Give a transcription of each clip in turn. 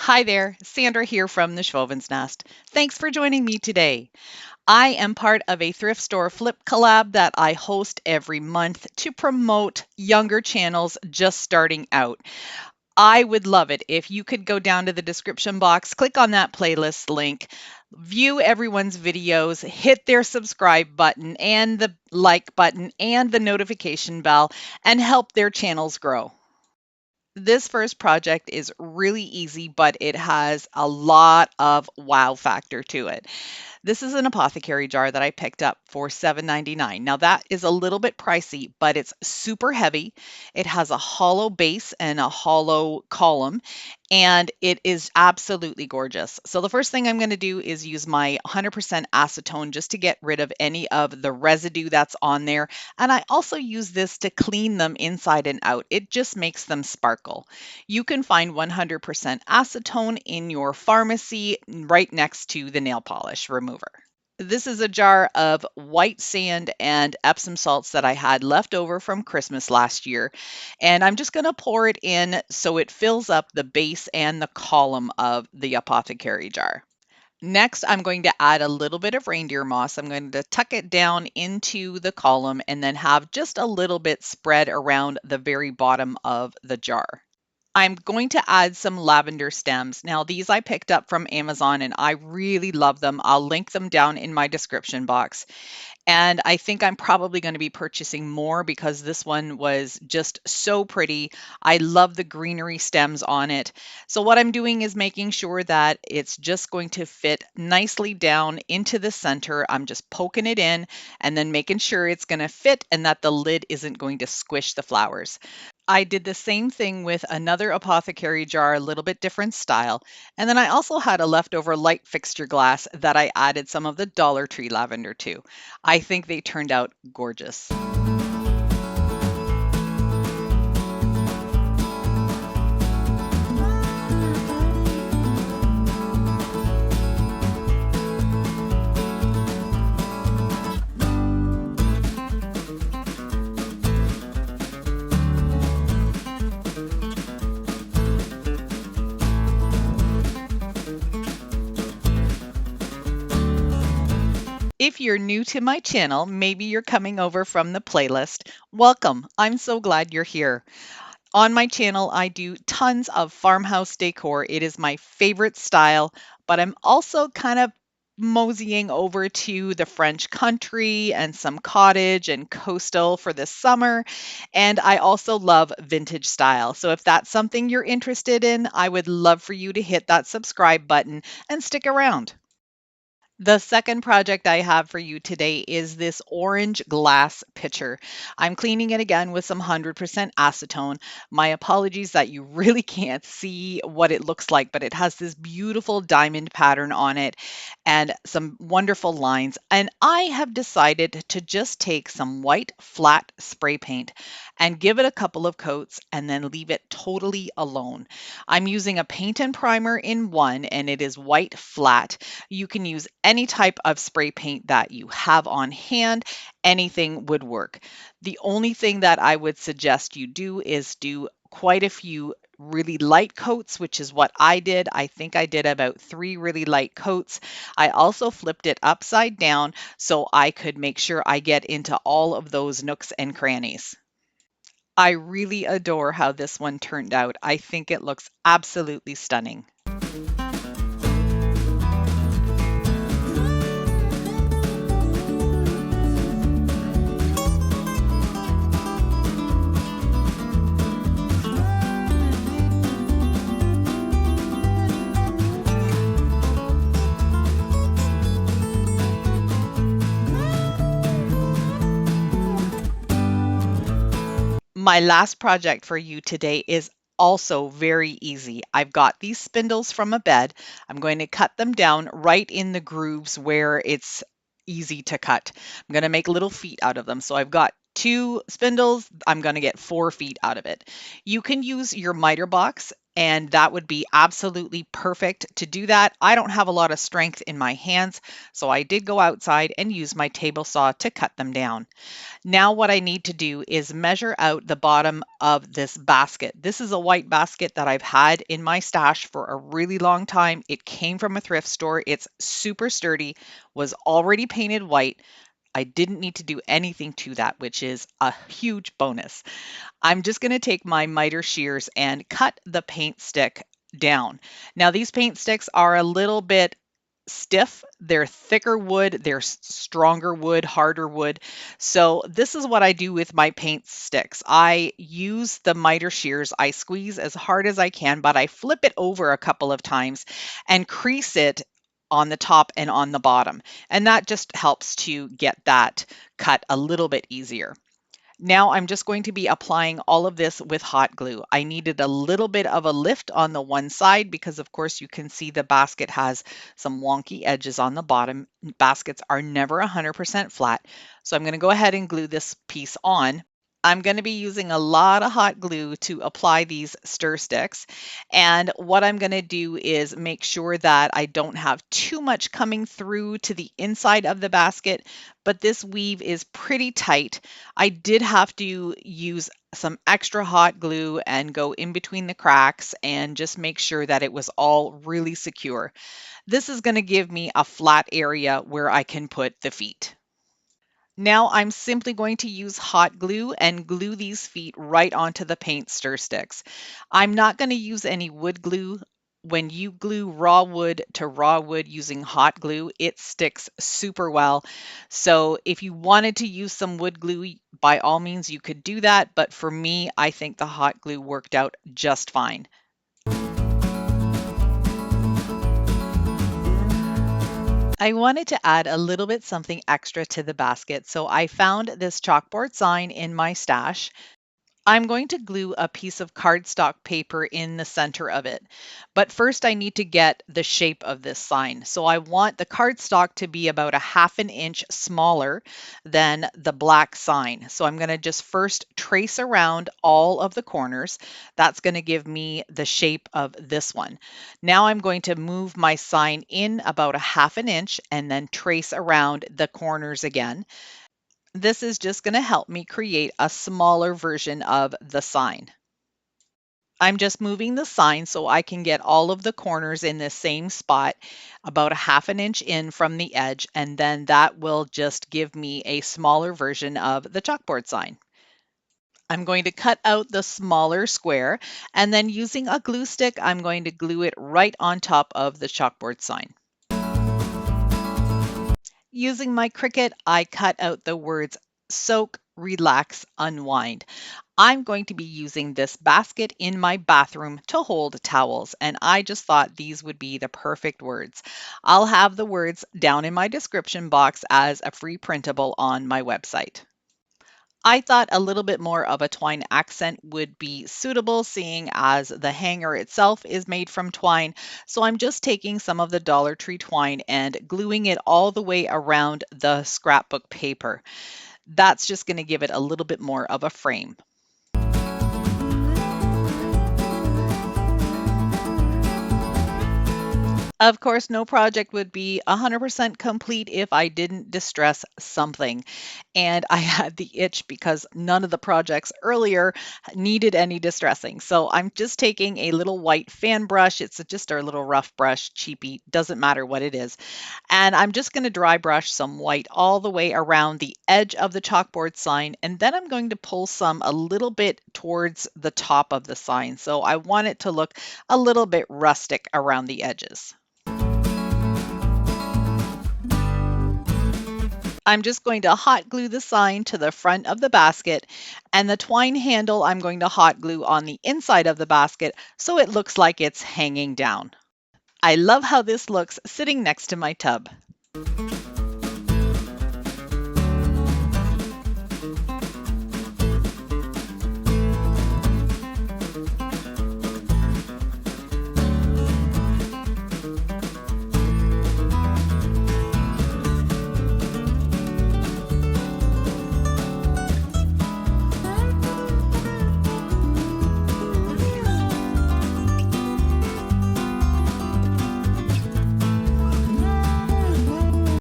Hi there, Sandra here from the Schwowin's Nest. Thanks for joining me today. I am part of a thrift store flip collab that I host every month to promote younger channels just starting out. I would love it if you could go down to the description box, click on that playlist link, view everyone's videos, hit their subscribe button and the like button and the notification bell, and help their channels grow. This first project is really easy, but it has a lot of wow factor to it. This is an apothecary jar that I picked up for $7.99. Now that is a little bit pricey, but it's super heavy. It has a hollow base and a hollow column, and it is absolutely gorgeous. So the first thing I'm going to do is use my 100% acetone just to get rid of any of the residue that's on there. And I also use this to clean them inside and out. It just makes them sparkle. You can find 100% acetone in your pharmacy right next to the nail polish remover. This is a jar of white sand and Epsom salts that I had left over from Christmas last year. And I'm just going to pour it in so it fills up the base and the column of the apothecary jar. Next, I'm going to add a little bit of reindeer moss. I'm going to tuck it down into the column and then have just a little bit spread around the very bottom of the jar. I'm going to add some lavender stems. Now, these I picked up from Amazon and I really love them. I'll link them down in my description box. And I think I'm probably going to be purchasing more because this one was just so pretty. I love the greenery stems on it. So what I'm doing is making sure that it's just going to fit nicely down into the center. I'm just poking it in and then making sure it's going to fit and that the lid isn't going to squish the flowers. I did the same thing with another apothecary jar, a little bit different style. And then I also had a leftover light fixture glass that I added some of the Dollar Tree lavender to. I think they turned out gorgeous. If you're new to my channel, maybe you're coming over from the playlist, welcome. I'm so glad you're here. On my channel, I do tons of farmhouse decor. It is my favorite style, but I'm also kind of moseying over to the French country and some cottage and coastal for the summer. And I also love vintage style. So if that's something you're interested in, I would love for you to hit that subscribe button and stick around. The second project I have for you today is this orange glass pitcher. I'm cleaning it again with some 100% acetone. My apologies that you really can't see what it looks like, but it has this beautiful diamond pattern on it and some wonderful lines. And I have decided to just take some white flat spray paint and give it a couple of coats and then leave it totally alone. I'm using a paint and primer in one, and it is white flat. You can use any type of spray paint that you have on hand. Anything would work. The only thing that I would suggest you do is do quite a few really light coats, which is what I did. I think I did about 3 really light coats. I also flipped it upside down so I could make sure I get into all of those nooks and crannies. I really adore how this one turned out. I think it looks absolutely stunning. My last project for you today is also very easy. I've got these spindles from a bed. I'm going to cut them down right in the grooves where it's easy to cut. I'm going to make little feet out of them. So I've got 2 spindles. I'm going to get 4 feet out of it. You can use your miter box and that would be absolutely perfect to do that. I don't have a lot of strength in my hands, so I did go outside and use my table saw to cut them down. Now what I need to do is measure out the bottom of this basket. This is a white basket that I've had in my stash for a really long time. It came from a thrift store. It's super sturdy, was already painted white. I didn't need to do anything to that, which is a huge bonus. I'm just going to take my miter shears and cut the paint stick down. Now these paint sticks are a little bit stiff. They're thicker wood, they're stronger wood, harder wood. So this is what I do with my paint sticks. I use the miter shears. I squeeze as hard as I can, but I flip it over a couple of times and crease it on the top and on the bottom. And that just helps to get that cut a little bit easier. Now I'm just going to be applying all of this with hot glue. I needed a little bit of a lift on the one side because of course you can see the basket has some wonky edges on the bottom. Baskets are never 100% flat. So I'm going to go ahead and glue this piece on. I'm going to be using a lot of hot glue to apply these stir sticks. And what I'm going to do is make sure that I don't have too much coming through to the inside of the basket, but this weave is pretty tight. I did have to use some extra hot glue and go in between the cracks and just make sure that it was all really secure. This is going to give me a flat area where I can put the feet. Now I'm simply going to use hot glue and glue these feet right onto the paint stir sticks. I'm not going to use any wood glue. When you glue raw wood to raw wood using hot glue, it sticks super well. So if you wanted to use some wood glue, by all means you could do that. But for me, I think the hot glue worked out just fine. I wanted to add a little bit something extra to the basket, so I found this chalkboard sign in my stash. I'm going to glue a piece of cardstock paper in the center of it. But first I need to get the shape of this sign. So I want the cardstock to be about a 1/2 inch smaller than the black sign. So I'm going to just first trace around all of the corners. That's going to give me the shape of this one. Now I'm going to move my sign in about a 1/2 inch and then trace around the corners again. This is just going to help me create a smaller version of the sign. I'm just moving the sign so I can get all of the corners in the same spot, about a 1/2 inch in from the edge, and then that will just give me a smaller version of the chalkboard sign. I'm going to cut out the smaller square, and then using a glue stick, I'm going to glue it right on top of the chalkboard sign. Using my Cricut, I cut out the words soak, relax, unwind. I'm going to be using this basket in my bathroom to hold towels, and I just thought these would be the perfect words. I'll have the words down in my description box as a free printable on my website. I thought a little bit more of a twine accent would be suitable, seeing as the hanger itself is made from twine. So I'm just taking some of the Dollar Tree twine and gluing it all the way around the scrapbook paper. That's just going to give it a little bit more of a frame. Of course, no project would be 100% complete if I didn't distress something. And I had the itch because none of the projects earlier needed any distressing. So I'm just taking a little white fan brush. It's just a little rough brush, cheapy, doesn't matter what it is. And I'm just going to dry brush some white all the way around the edge of the chalkboard sign. And then I'm going to pull some a little bit towards the top of the sign. So I want it to look a little bit rustic around the edges. I'm just going to hot glue the sign to the front of the basket, and the twine handle I'm going to hot glue on the inside of the basket so it looks like it's hanging down. I love how this looks sitting next to my tub.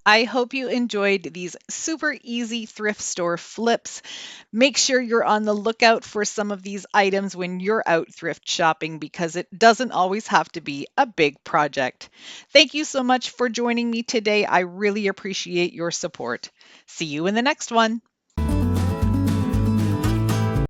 I hope you enjoyed these super easy thrift store flips. Make sure you're on the lookout for some of these items when you're out thrift shopping because it doesn't always have to be a big project. Thank you so much for joining me today. I really appreciate your support. See you in the next one.